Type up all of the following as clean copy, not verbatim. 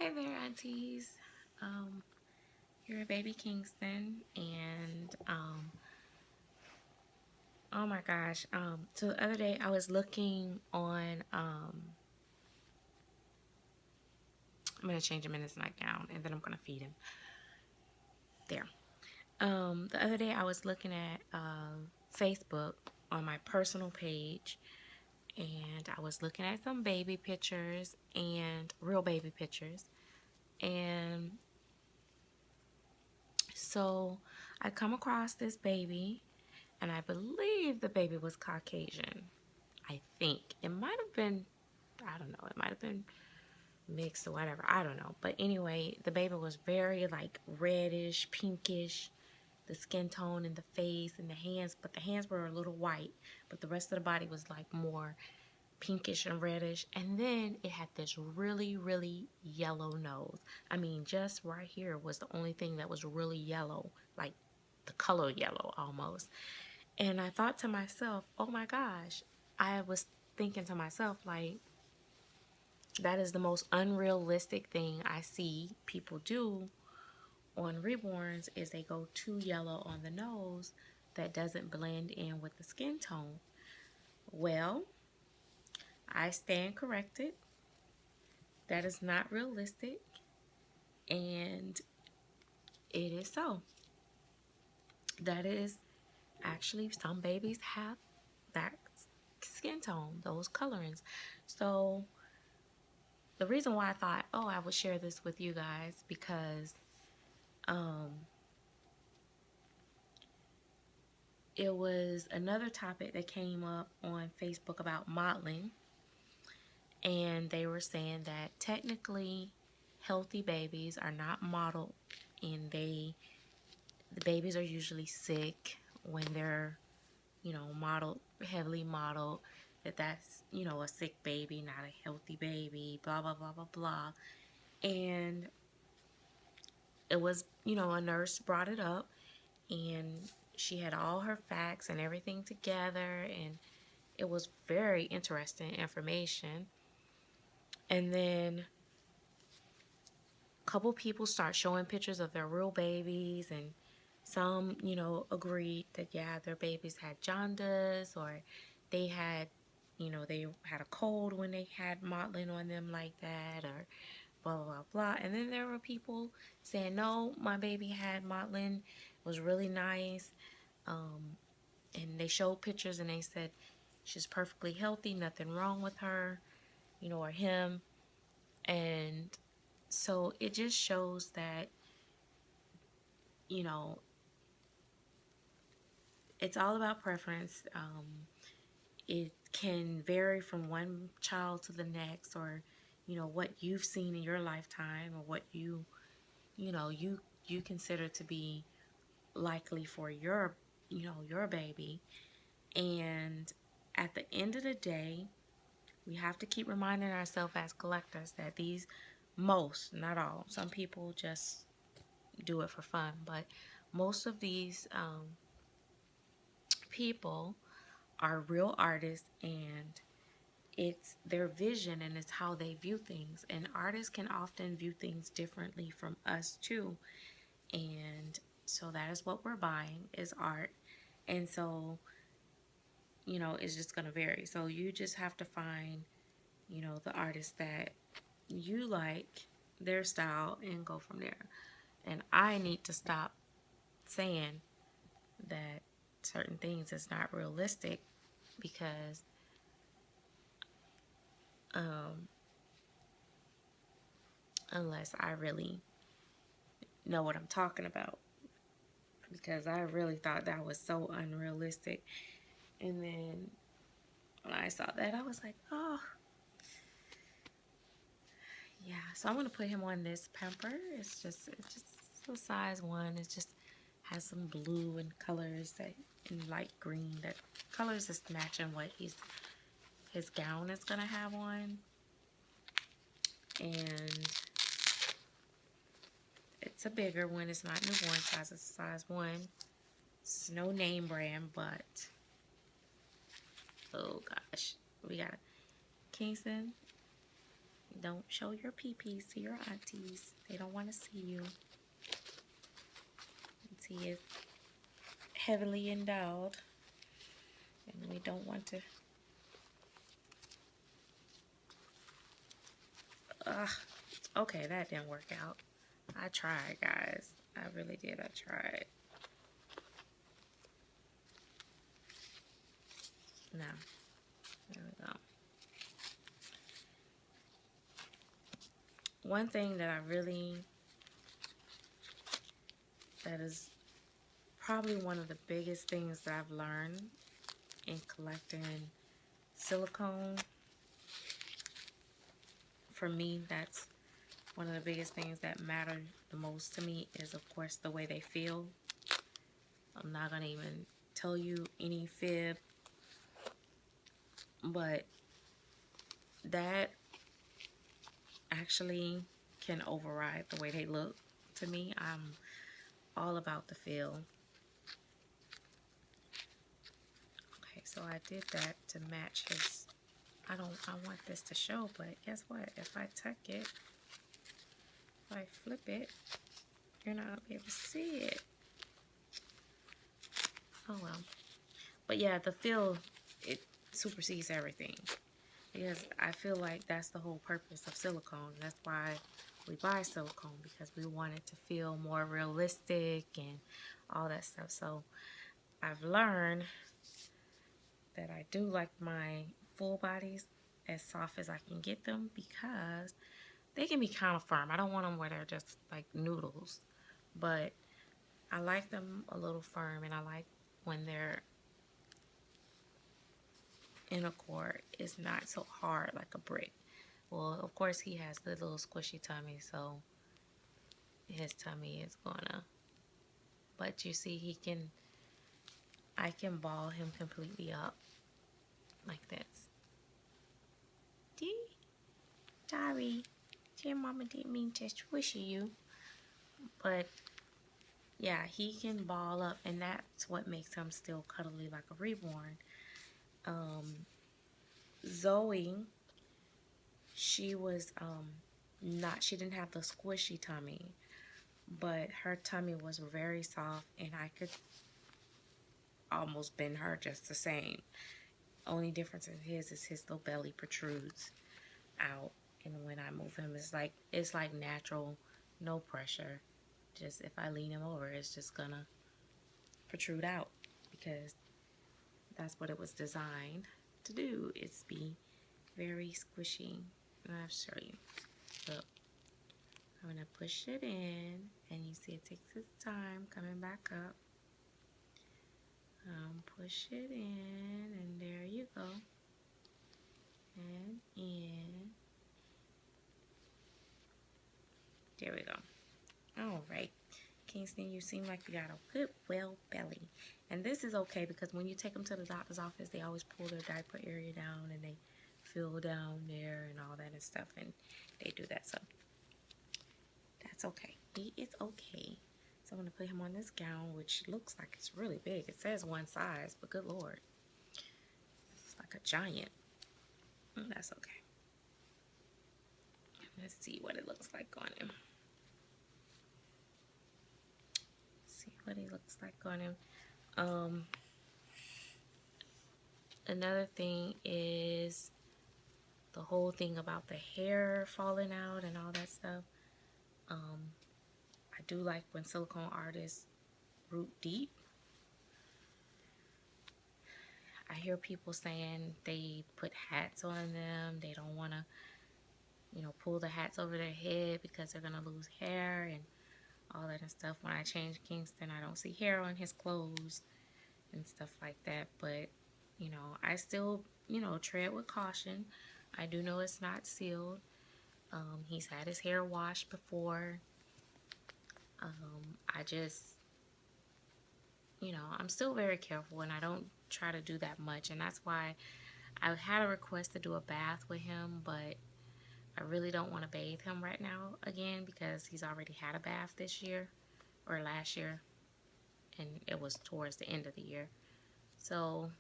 Hi there, aunties. Um, you're baby Kingston, and oh my gosh. So the other day I was looking on. I'm gonna change him in his nightgown, and then I'm gonna feed him. There. The other day I was looking at Facebook on my personal page, and I was looking at some baby pictures and real baby pictures, and so I come across this baby, and I believe the baby was Caucasian. I think it might have been, I don't know, it might have been mixed or whatever. I don't know. But anyway, the baby was very like reddish, pinkish, the skin tone and the face and the hands, but the hands were a little white, but the rest of the body was like more pinkish and reddish. And then it had this really, really yellow nose. I mean, just right here was the only thing that was really yellow, like the color yellow almost. And I thought to myself, oh my gosh, I was thinking to myself, like, that is the most unrealistic thing I see people do on reborns is they go too yellow on the nose that doesn't blend in with the skin tone. Well, I stand corrected. That is not realistic, and it is so. That is actually, some babies have that skin tone, those colorings. So the reason why I thought, oh, I would share this with you guys because um, it was another topic that came up on Facebook about modeling, and they were saying that technically healthy babies are not modeled, and the babies are usually sick when they're modeled, heavily modeled, that's a sick baby, not a healthy baby, blah blah blah blah blah. And it was, a nurse brought it up, and she had all her facts and everything together, and it was very interesting information. And then a couple people start showing pictures of their real babies, and some, agreed that yeah, their babies had jaundice, or they had, they had a cold when they had mottling on them like that, or blah blah blah blah. And then there were people saying, no, my baby had mottling, it was really nice. And they showed pictures, and they said she's perfectly healthy, nothing wrong with her, or him. And so it just shows that, you know, it's all about preference. It can vary from one child to the next, or, what you've seen in your lifetime, or what you consider to be likely for your baby. And at the end of the day, we have to keep reminding ourselves as collectors that these, most, not all, some people just do it for fun, but most of these people are real artists, and it's their vision and it's how they view things. And artists can often view things differently from us too. And so that is what we're buying, is art. And so, it's just going to vary. So you just have to find, the artist that you like, their style, and go from there. And I need to stop saying that certain things is not realistic, because um, unless I really know what I'm talking about, because I really thought that was so unrealistic. And then when I saw that, I was like, oh, yeah. So I'm gonna put him on this pamper. It's just a size 1. It just has some blue and colors that and light green, that colors is matching what his gown is gonna have on. And it's a bigger one. It's not newborn size. It's size 1. It's no name brand, but oh gosh, we got Kingston. Don't show your pee-pees to your aunties. They don't want to see you. Auntie is heavily endowed, and we don't want to. Okay, that didn't work out. I tried, guys. I really did. I tried. No. There we go. One thing that that is probably one of the biggest things that I've learned in collecting silicone. For me, that's one of the biggest things that matter the most to me is, of course, the way they feel. I'm not going to even tell you any fib, but that actually can override the way they look to me. I'm all about the feel. Okay, so I did that to match his. I want this to show, but guess what? If I tuck it, if I flip it, you're not gonna be able to see it. Oh well. But yeah, the feel, it supersedes everything. Because I feel like that's the whole purpose of silicone. That's why we buy silicone, because we want it to feel more realistic and all that stuff. So I've learned that I do like my full bodies as soft as I can get them, because they can be kind of firm. I don't want them where they're just like noodles, but I like them a little firm, and I like when they're in a cord, it's not so hard like a brick. Well, of course, he has the little squishy tummy, so his tummy is gonna, but you see, I can ball him completely up like this. Sorry, dear mama didn't mean to squish you. But yeah, he can ball up, and that's what makes him still cuddly like a reborn. Zoe, she was she didn't have the squishy tummy, but her tummy was very soft, and I could almost bend her just the same. Only difference in his is his little belly protrudes out, and when I move him, it's like natural, no pressure. Just if I lean him over, it's just gonna protrude out, because that's what it was designed to do. It's be very squishy. And I'll show you. Look, I'm gonna push it in, and you see it takes its time coming back up. Push it in, and there you go. And in. There we go. All right, Kingston, you seem like you got a good, well belly. And this is okay, because when you take them to the doctor's office, they always pull their diaper area down, and they feel down there and all that and stuff, and they do that, so that's okay. He is okay. So I'm going to put him on this gown, which looks like it's really big. It says one size, but good Lord. It's like a giant. That's okay. Let's see what it looks like on him. See what he looks like on him. Another thing is the whole thing about the hair falling out and all that stuff. I do like when silicone artists root deep. I hear people saying they put hats on them. They don't want to, pull the hats over their head because they're going to lose hair and all that and stuff. When I change Kingston, I don't see hair on his clothes and stuff like that. But, I still, tread with caution. I do know it's not sealed. He's had his hair washed before. I just, I'm still very careful, and I don't try to do that much. And that's why I had a request to do a bath with him, but I really don't want to bathe him right now again, because he's already had a bath this year or last year, and it was towards the end of the year. So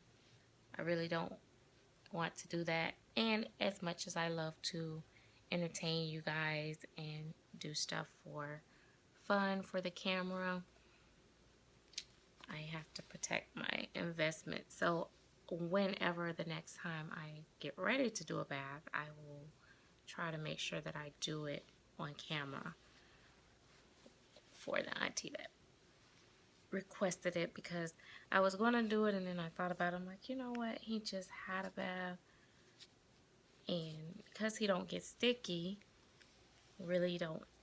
I really don't want to do that. And as much as I love to entertain you guys and do stuff for fun for the camera. I have to protect my investment. So whenever the next time I get ready to do a bath, I will try to make sure that I do it on camera for the auntie that requested it, because I was going to do it and then I thought about it. I'm like, you know what? He just had a bath, and because he don't get sticky,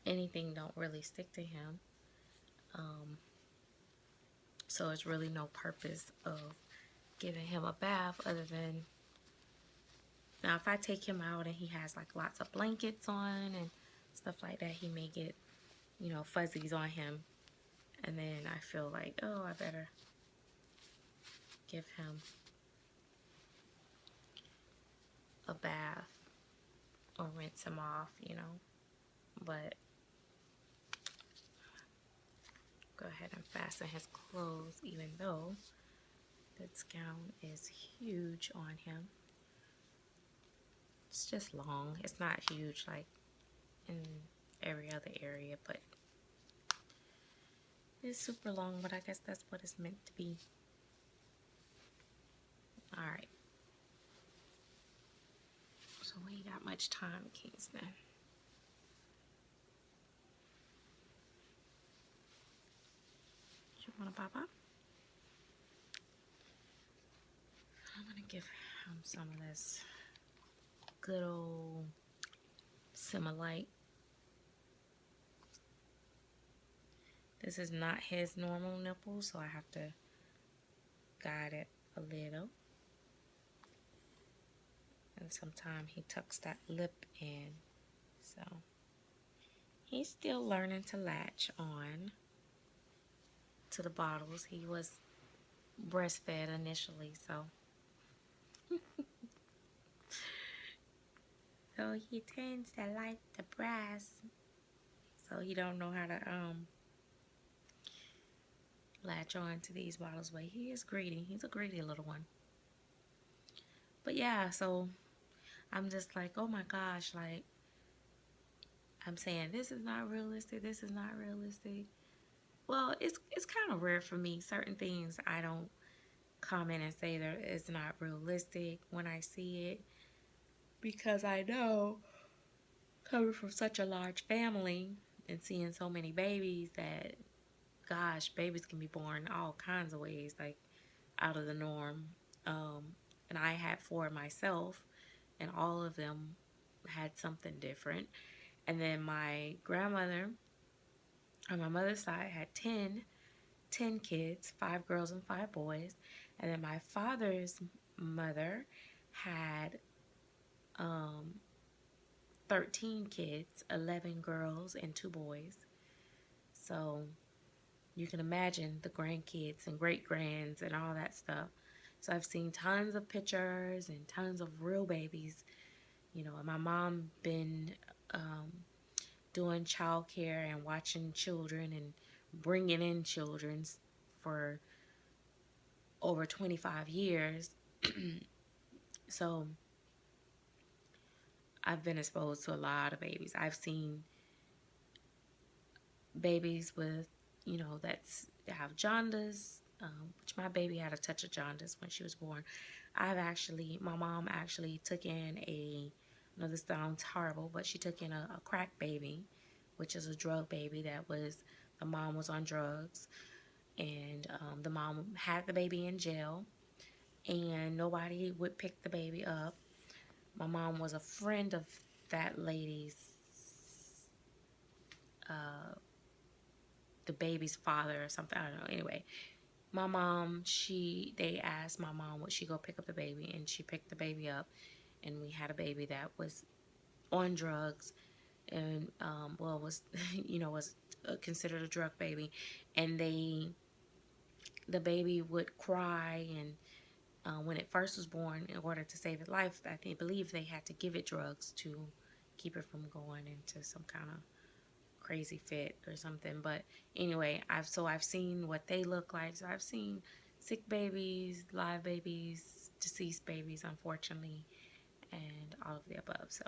anything don't really stick to him. So it's really no purpose of giving him a bath other than, now if I take him out and he has like lots of blankets on and stuff like that, he may get, you know, fuzzies on him, and then I feel like, oh, I better give him a bath or rinse him off, you know. But go ahead and fasten his clothes, even though this gown is huge on him. It's just long. It's not huge like in every other area, but it's super long, but I guess that's what it's meant to be. Alright. So we ain't got much time, Kingston. You wanna pop up? I'm gonna give him some of this good old Similite. This is not his normal nipple, so I have to guide it a little. And sometimes he tucks that lip in, so he's still learning to latch on to the bottles. He was breastfed initially, so he tends to like the breast, so he don't know how to latch on to these bottles, but he is greedy. He's a greedy little one. But yeah, so I'm just like, oh my gosh, like, I'm saying this is not realistic, this is not realistic. Well, it's kind of rare for me. Certain things I don't comment and say that it's not realistic when I see it, because I know, coming from such a large family and seeing so many babies, that gosh, babies can be born all kinds of ways, like out of the norm. And I had 4 myself, and all of them had something different. And then my grandmother on my mother's side had 10 kids, 5 girls and 5 boys. And then my father's mother had 13 kids, 11 girls and 2 boys. So you can imagine the grandkids and great-grands and all that stuff. So I've seen tons of pictures and tons of real babies, you know. And my mom been doing childcare and watching children and bringing in children for over 25 years. So I've been exposed to a lot of babies. I've seen babies with, you know, have jaundice, which my baby had a touch of jaundice when she was born. My mom actually took in I know this sounds horrible, but she took in a crack baby, which is a drug baby the mom was on drugs. And the mom had the baby in jail, and nobody would pick the baby up. My mom was a friend of that lady's, the baby's father or something. I don't know. Anyway, my mom, they asked my mom would she go pick up the baby, and she picked the baby up, and we had a baby that was on drugs, and was was considered a drug baby. And the baby would cry, and when it first was born, in order to save its life, I believe they had to give it drugs to keep it from going into some kind of crazy fit or something. But anyway, I've seen what they look like. So I've seen sick babies, live babies, deceased babies, unfortunately, and all of the above. So